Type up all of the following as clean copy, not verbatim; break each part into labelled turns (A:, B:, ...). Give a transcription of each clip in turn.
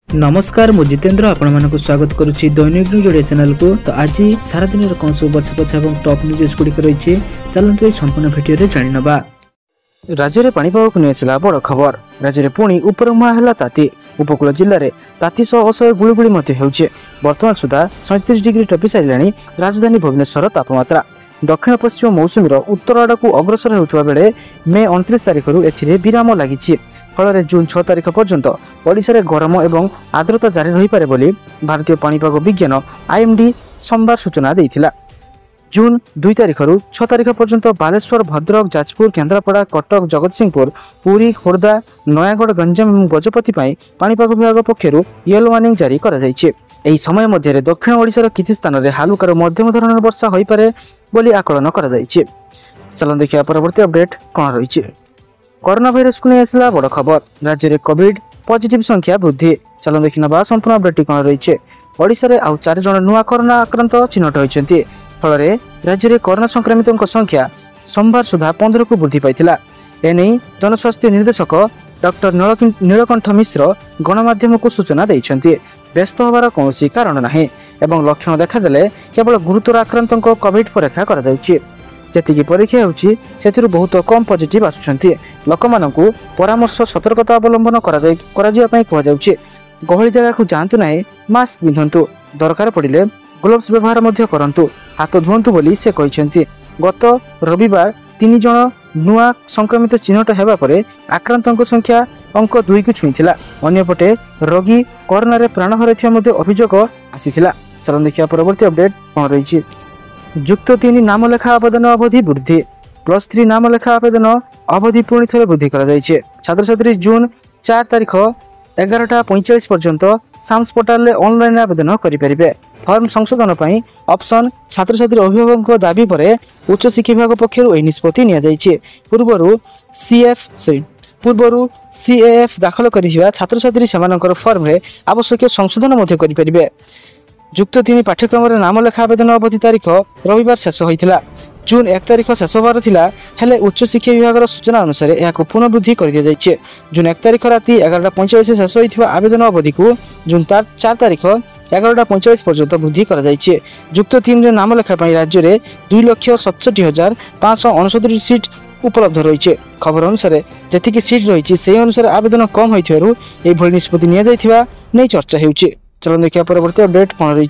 A: नमस्कार मु जितेंद्र आपण मानक स्वागत करुच्ची दैनिक न्यूज ओडिया चैनल को। तो आज सारा दिन कौन सब बछा बछा और टॉप न्यूज गुड़िक रही चलते संपूर्ण भिडियो जाणी नवा। राज्य में पाणीपाग को नहीं बड़ खबर। राज्य में पुणी उपरमुहा है ताती। उपकूल जिले में ताती सह असह्य गुड़गुड़ी वर्तमान सुधा 37 डिग्री टपी सारा राजधानी भुवनेश्वर तापमात्रा। दक्षिण पश्चिम मौसुमीर उत्तर आड़ को अग्रसर होता बेले मे 29 तारिख विराम लगी। फल जून 6 तारिख पर्यंत ओडिशा रे गरम और आर्द्रता जारी रही पारे बोली भारतीय पाणीपाग विज्ञान आईएमडी सोमवार सूचना देइथिला। जून 2 तारिख रु 6 तारिख पर्यंत बालेश्वर, भद्रक, जाजपुर, केन्द्रापड़ा, कटक, जगतसिंहपुर, पुरी, खोर्धा, नयागढ़, गंजाम और गजपति पाणीपाग विभाग पक्षर येलो वार्निंग जारी करा जायछि। एही समय मध्य दक्षिण ओडिशार किछि स्थान में हालुकार मध्यम धरणर वर्षा होई पारे बोली आकलन करा जायछि। चलन देखिया परवर्ती अपडेट कौन रही। कोरोना भाइरस को नहीं आसला बड़ खबर। राज्य में कोविड पॉजिटिव संख्या वृद्धि। चलन देखि नबा संपूर्ण अपडेट कौन रही। ओडिशा रे आउ 4 जण नुआ कोरोना आक्रांत चिन्हट होइछन्ति। फल राज्य में कोरोना संक्रमितों संख्या सोमवार सुधा 15 को वृद्धि पाइथिला। एने जनस्वास्थ्य निर्देशक डॉक्टर नीलकंठ मिश्र गणमाध्यम को सूचना देइछन्ति। व्यस्त होबार कौनसी कारण नाही एवं लक्षण देखादेले केवल गुरुतर आक्रांतों कोविड परीक्षा करा जाउछि। जेतिकी परीक्षा होउछि सेथिरु बहुत कम पॉजिटिव आसुछन्ति। लोकमानंकु परामर्श सतर्कता अवलंबन करा जिया पई कहवा जाउछि। गहली जगह को जांतु नाही, मास्क पिंधंतु, दरकार पड़िले ग्लोव्स व्यवहार मध्य करंतु, हाथ धुंतु बोली से कहिसेंति। गत रविवार 3 जण नुआ संक्रमित चिन्हट हेबा परे आक्रांतों संख्या अंक 2 को छुईथिला। अन्यपटे रोगी कोरोना रे प्राण हरैथिया मध्ये अभियोग आसीथिला। चलन देखिया परवर्ती अपडेट कोन रहिछि। युक्त 3 नामलेखा आवेदन अवधि वृद्धि। +3 नामलेखा आवेदन अवधि पुणी थे वृद्धि करा जायछि। छात्र छात्री जून 4 तारिख 11:45 पर्यंत साम्स पोर्टाल रे ऑनलाइन आवेदन करि परिबे। फॉर्म संशोधन पई ऑप्शन छात्र छात्री अभिभावक दाबी परे उच्च शिक्षा विभाग पक्षरु एही निष्पत्ति निया जायछि। पूर्वरु सीएएफ दाखल करिथिबा छात्र छात्री सेमानकर फॉर्म रे आवश्यक संशोधन मध्ये करि परिबे। युक्त 3 पाठ्यक्रम रे नामलेखा आवेदन अवधि तारिख रविवार शेष होइथिला। जून 1 तारिख शेष होबार थिला, हेले उच्च शिक्षा विभाग सूचना अनुसार यह पुनः वृद्धि कर दिया जायछि। जून 1 तारिख राति 11:45 शेष होइथिबा आवेदन अवधि को जून 4 तारिख 11:45 पर्यंत वृद्धि करा जायछि। युक्त 3 रे नामलेखा पई राज्य रे 2,67,569 सीट उपलब्ध रही। खबर अनुसार जतिकी सीट रही से अनुसार आवेदन कम होइथिबारु एही भली निष्पत्ति निया जायथिबा नै चर्चा हेउछि। चलन देखिया परवर्ती अपडेट कोन रही।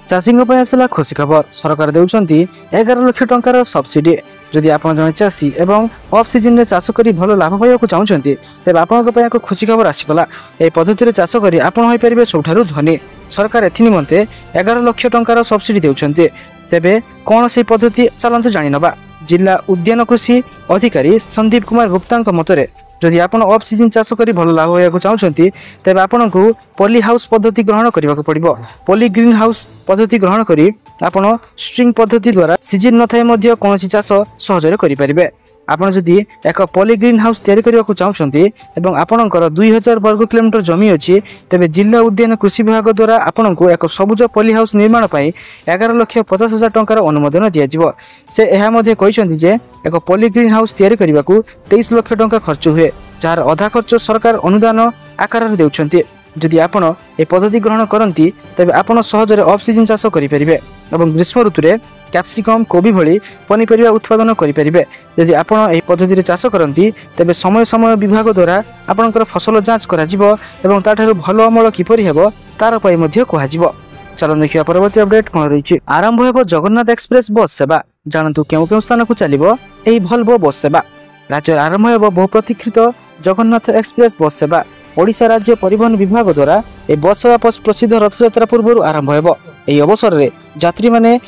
A: चाषी आसला खुशी खबर। सरकार देउछन्ती 11 लाख टंकार सब्सिडी। जदि आप जन चाषी एवं ऑफ सीजन में चाष कर भल लाभ पाइबा चाहते तेज आप खुशी खबर आसगला। यह पद्धति चाष कर आपरे सबुठ धनी। सरकार एनिमते 11 लाख टंकार सब्सिडी देउछन्ती। तेबे कौन से पद्धति चलतु जानी नबा। जिला उद्यान कृषि अधिकारी संदीप कुमार गुप्ता मतरे जदि आप ऑफ सीजन चाष कर भल लाभ पाइबा चाहते तेज आपन को पॉली हाउस पद्धति ग्रहण करने को पड़ो। पॉली ग्रीन हाउस पद्धति ग्रहण करी आपण स्ट्रिंग पद्धति द्वारा सीजन न थाए कौन चाष सहजरे करें। आपड़ जदि एक पॉली ग्रीन हाउस तैयारी करने को चाहते एवं आपणकर 2000 वर्ग किलोमीटर जमी अच्छी तेज जिला उद्यान कृषि विभाग द्वारा आपन को एक सबुज पॉली हाउस निर्माण पर 11,50,000 टंकार अनुमोदन दिज्व। से एक पॉली ग्रीन हाउस तैयारी करने को 23 लाख टंका खर्च हुए, जार अधा खर्च सरकार अनुदान आकार देउछन्ती। जदि आपण ए पद्धति ग्रहण करती तेज आपण सहजरे ऑफ सीजन चाष करें और ग्रीष्म ऋतु में कैप्सिकम, कोबी भली पनीपरिया उत्पादन करें। यदि आपण ए पद्धति चाष करती तेज समय समय विभाग द्वारा आपणकर फसल जांच करा जिवो एवं ताठारु भल अमल किपरि हेबो तार पई मध्ये कुहाजिवो। चलन देखिया परवर्ती अपडेट कोन रहिछि। आरंभ हेबो जगन्नाथ एक्सप्रेस बस सेवा। जानतु केउ स्थान को चलिबो एही भल्वो बस सेवा। राज्य आरंभ हेबो बहु प्रतीक्षित जगन्नाथ एक्सप्रेस बस सेवा। ओडिशा राज्य परिवहन विभाग द्वारा ए बस सेवा प्रसिद्ध रथयात्रा पूर्व आरंभ हेबो। एही अवसर रे यात्री माने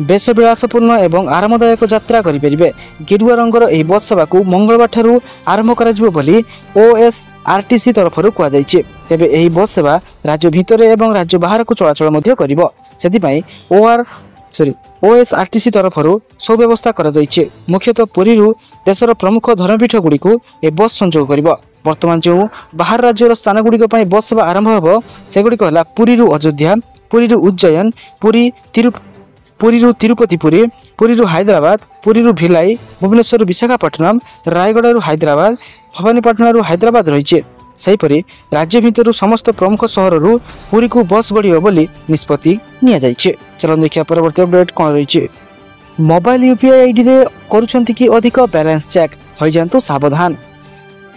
A: बेस विलासपूर्ण एवं आरामदायक यात्रा करें। गेरुआ रंगर यह बस सेवा को मंगलवार ठारू आरंभ करा बोली ओएसआरटीसी तरफ कहुई। तेबे यह बस सेवा राज्य भितर एवं राज्य बाहर को चलाचल से ओएसआरटीसी तरफ सुव्यवस्था कर मुख्यतः पुरी देशर प्रमुख धर्मपीठ गुड़ी को यह बस संजोग कर। वर्तमान जो बाहर राज्यर स्थान गुड़िक बस सेवा आरंभ हो सेगुड़िक है पुरी अयोध्या, पुरी उज्जैन, पुरी तिरुपतिपुरी, पुरी हैदराबाद, पुरी भिलाई, भुवनेश्वर विशाखापट्टनम, रायगढ़ हैदराबाद, भवानीपाटना हैदराबाद रही। सेहीपरि राज्य भितर समस्त प्रमुख सहररू पुरी को बस बढ़ियो बोली निष्पत्ति निया जाइछे। चलो देखिया परवर्ती अपडेट कौन रही। मोबाइल यूपीआई आईडी रे करूछंती कि अधिक बैलेंस चेक हो जातु सावधान।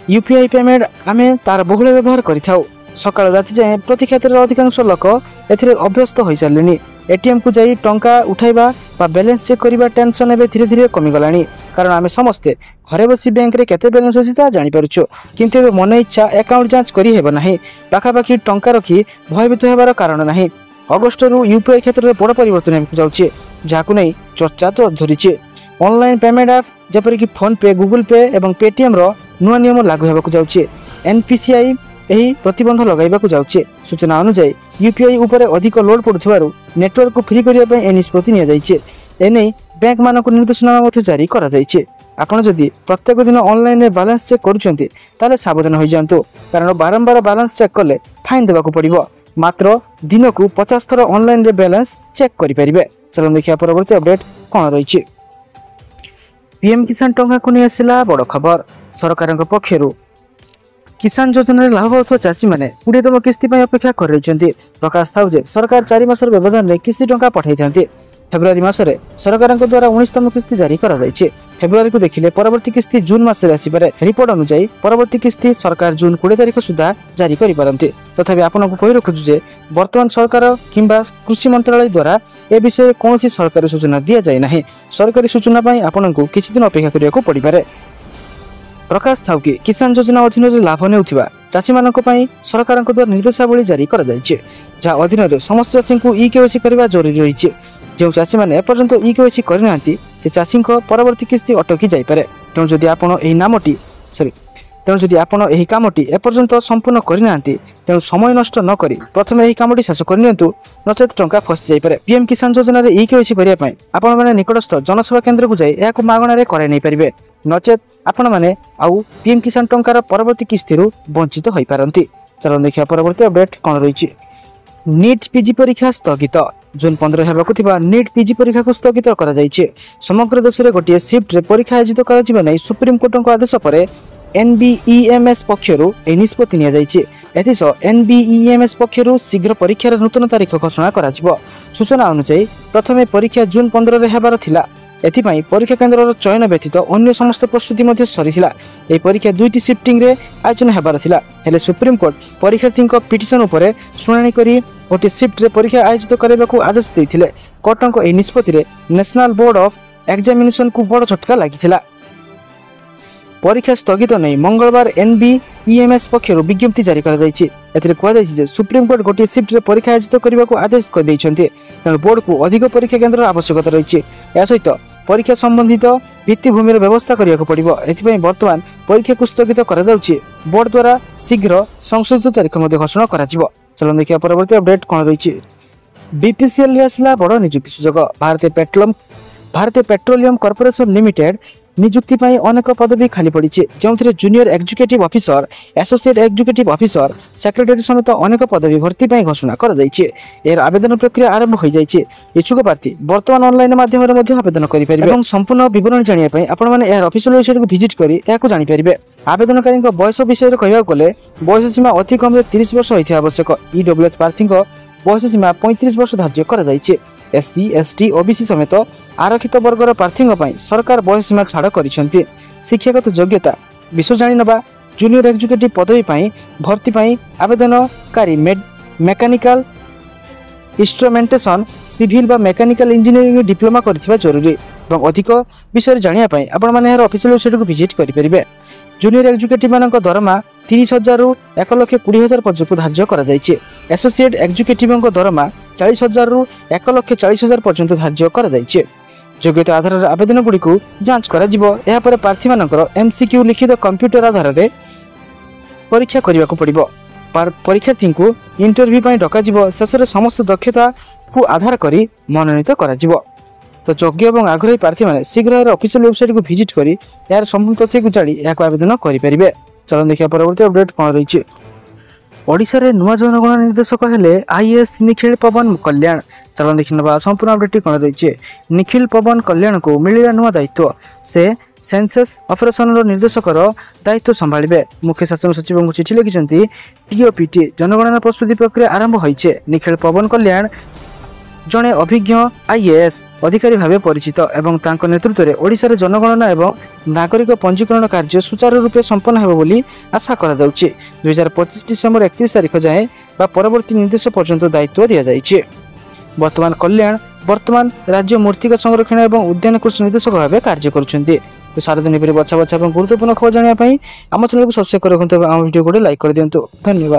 A: यूपीआई पेमेंट आमे तार बहुल व्यवहार करिथाउ। सकाळ राति जाए प्रति क्षेत्र में अधिकांश लोक एथिरे अभ्यस्त हो सारे। एटीएम को जाई टंका उठाइबा बा बैलेंस चेक करिबा टेंशन एबे धीरे धीरे कमी गलानी। कारण आमे समस्ते घरे बसी बैंक रे केते बैलेंस अछि ता जानि पारुछु, किंतु एबे मन इच्छा अकाउंट जांच करि हेबो नाही। पाखापाखि टंका रखी भयभीत हेबार कारण नाही। अगस्त रु यूपीआई क्षेत्र में बड़ परिवर्तन हेबाकु जाउछि, जाकु नै चर्चा तो धरिछि। ऑनलाइन पेमेंट ऐप जेपरि कि फोन पे, गूगल पे एवं पेटीएम रो नुआ नियम लागू हेबाकु जाउछि। एनपीसीआई एही प्रतिबंध लगाइबाकु जाउछि। सूचना अनुसार यूपीआई ऊपर अधिक लोड पड़ुथिबारु नेटवर्क को फ्री करिया पय ए निष्पत्ति निया जाइछि। एने बैंक मानक निर्देशनामा मध्ये जारी करा जाइछि। आपण जदि प्रत्येक दिन ऑनलाइन रे बैलेंस चेक करूछन्ती ताले सावधान होई जांतु, कारण बारंबार बैलेंस चेक कले फाइन देबाकु पड़िबो। मात्र दिन को 50 थर ऑनलाइन रे बैलेंस चेक करि परिबे। चलो देखिया परवर्ती अपडेट कोन रहिछि। पीएम किसान टंका को नै आसिला बड़ खबर। सरकारक पक्षरु किसान योजना लाभ पाउଥିବା चाषी माने 20तम किस्ती पर अपेक्षा कर रहिछन्ती। प्रकाश थाउ जे सरकार 4 मासर व्यवधान रे किस्ती टंका पठाई थांती। फेब्रुआरी मासरे सरकारक द्वारा 19तम किस्ती जारी करा जायछि। फेब्रुआरी को देखिले परवर्ती किस्ती जून मासरे आसीबारे रिपोर्ट अनुसार परवर्ती किस्ती सरकार जून 20 तारिख सुधा जारी करि पारंती। तथापि आपन को कहि रखुछु जे वर्तमान सरकार किंबा कृषि मंत्रालय द्वारा ए विषय कोनोसी सरकारी सूचना दिया जाय नाही। सरकारी सूचना पई आपन को किछि दिन अपेक्षा करिया को पड़ी पारे। प्रकाश थाउ कि किसान योजना अधीन रे लाभ नेउथिबा चाषी मानक पई सरकार द्वारा निर्देशावली जारी करा जायछि, जा अधीन रे समस्त चाषी को ई-केवाईसी करबा जरूरी रहिछि। जो चाषी माने एपर्यंत ई-केवाईसी करनांती से चाषी को परवर्ती किस्ती अटकी जाय पारे। तेणु जदि आपण एही कामटी एपर्यंत संपूर्ण करनांती तेणु समय नष्ट न करी प्रथमे एही कामटी शेष करनियंतु, नचेत टंका फसी जाय पारे। पीएम किसान योजना रे ई-केवाईसी करिया पई आपण माने निकटस्थ जनसेवा केंद्र को जाय एहाको मागणा रे कराय नै परिबे, नचेत आपण माने आउ पीएम किसान टंकार परवर्ती किस्तीरु वंचित होई पारंती। चलो देखिया परवर्ती अपडेट कोन रहिछि। नीट पीजी परीक्षा स्थगित। जून 15 हेबाकु थिबा नीट पीजी परीक्षा को स्थगित करा जायछि। समग्र देश रे गोटिए शिफ्ट रे परीक्षा आयोजित करा जिबा नै सुप्रीम कोर्टक आदेश परे एनबीईएमएस पक्षरु ए निष्पत्ति निया जायछि। एथिस एनबीईएमएस पक्षरु शीघ्र परीक्षार नूतन तारीख घोषणा करा जिवो। सूचना अनुसार प्रथमे परीक्षा जून 15 रे हेबार थिला। एथिपाई परीक्षा केन्द्र चयन व्यतीत अन्य समस्त प्रस्तुति मध्य सरीथिला। ए परीक्षा दुईटी शिफ्टिंग रे आयोजन हेबार थिला, हेले सुप्रीम कोर्ट परीक्षार्थी पिटिशन उपरे शुणाणी करी गोटे शिफ्ट रे परीक्षा आयोजित करबाकू आदेश देथिले। कोर्टक ए निष्पत्ति रे नेशनल बोर्ड ऑफ एग्जामिनेशन को बड़ झटका लागिथिला। परीक्षा स्थगित नै मंगलवार एनबीईएमएस पक्षरु विज्ञप्ति जारी करा जायछि। एथिरे कोआ जायछि जे सुप्रीम कोर्ट गोटे शिफ्ट रे परीक्षा आयोजित करबाकू आदेश कर दैछन्ते, तेणु बोर्ड को अधिक परीक्षा केन्द्र आवश्यकता रहिछि। या सहित परीक्षा संबंधित भित्तिभूमि व्यवस्था करिया को पड़िबो। एथिपई वर्तमान परीक्षा को स्थगित करा जाउछि। बोर्ड द्वारा शीघ्र संशोधित तारीख मध्ये घोषणा करा जिवो। चलो देखिया परवर्ती अपडेट कोन रहिछि। बीपीसीएल रे आसला बड़ नियुक्ति सुजोग। भारतीय पेट्रोलियम कॉर्पोरेशन लिमिटेड नियुक्ति पाई अनेक पदवी खाली पड़ी, जो junior executive officer, associate executive officer, secretary समेत अनेक पदवी भर्ती पाई घोषणा कर जायछि। एर आवेदन प्रक्रिया आरंभ हो जायछि। इच्छुक प्रार्थी वर्तमान ऑनलाइन माध्यम रे मध्ये आवेदन करि परिबे एवं संपूर्ण विवरण जानिया पाई आपण माने एर ऑफिशियल वेबसाइट को विजिट करी एहाको जानि परिबे। आवेदनकारी बयस विषय रे कहबा गले बयस सीमा अति कम 30 वर्ष होइथिया आवश्यक। ईडब्ल्यूएस प्रार्थी बयस सीमा 35 वर्ष धार्य कर जायछि। एससी, एसटी, ओबीसी समेत आरक्षित वर्गर प्रार्थी सरकार बयस सीमा छाड़ करिसेंती। शिक्षागत योग्यता विषय जानि नबा। जूनियर एग्जीक्यूटिव पदवी पाई भर्ती पाई आवेदनकारी मेकानिकल इंस्ट्रुमेंटेशन, सिविल बा मेकानिकल इंजीनियरिंग डिप्लोमा करथिबा जरूरी। एवं अधिक विषय जानिया पाई आपण माने हर ऑफिशियल वेबसाइट को विजिट करि परिबे। जूनियर एग्जीक्यूटिव मानक दरमा 30,000 रु 1,20,000 पर्यंत धार्य करा जायछि। एसोसिएट एग्जीक्यूटिव दरमा 40,000 रु 1,40,000 पर्यंत धार्य करा जायछि। योग्यता आधार आवेदन गुडी को जांच करा जिवो। एहा पर प्रार्थी मानकर एमसीक्यू लिखित कंप्यूटर आधार रे परीक्षा करिवा को पड़िबो। परीक्षार्थी को इंटरव्यू पई डका जिवो। शेष रे समस्त दक्षता को आधार करी मनोनीत करा जिवो। तो योग्य और आग्रही प्रार्थी माने शीघ्र ऑफिशियल वेबसाइट को विजिट करी यार संपूर्ण तथ्य को जानी या आवेदन करि परिबे। चलो देखिया परवर्ती अपडेट कोन रहिछि। ओडिशा रे नुवा जनगणना निर्देशक हेले आईएएस निखिल पवन कल्याण। चलो देखिनबा संपूर्ण अपडेट कोन रहिछि। निखिल पवन कल्याण को मिलिला नुवा दायित्व। से सेंसस ऑपरेशन निर्देशक दायित्व संभाଳିबे। मुख्य शासन सचिव को चिठी लिखिसेंती टीओपीटी जनगणना प्रस्तुति प्रक्रिया आरंभ होइछे। निखिल पवन कल्याण जड़े अभिज्ञ आईएएस अधिकारी भाव परिचित एवं तांको नेतृत्व में ओडिशा रे जनगणना एवं नागरिक पंजीकरण कार्य सुचारू रूपे संपन्न हेबो बोली आशा करा जाउछि। 2025 डिसेंबर 31 तारिख जाए बा परवर्ती निर्देश पर्यंत दायित्व दिया जाइछि। वर्तमान वर्तमान राज्य मूर्तिका संरक्षण एवं उद्यान कृषि निर्देशक भाव कार्य करुछन्ति। तो सारा दिन बछा बछा गुरुत्वपूर्ण खबर जानापी आम चैनल को सब्सक्राइब कर रखुं। आम वीडियो को लाइक कर दिंतु। धन्यवाद।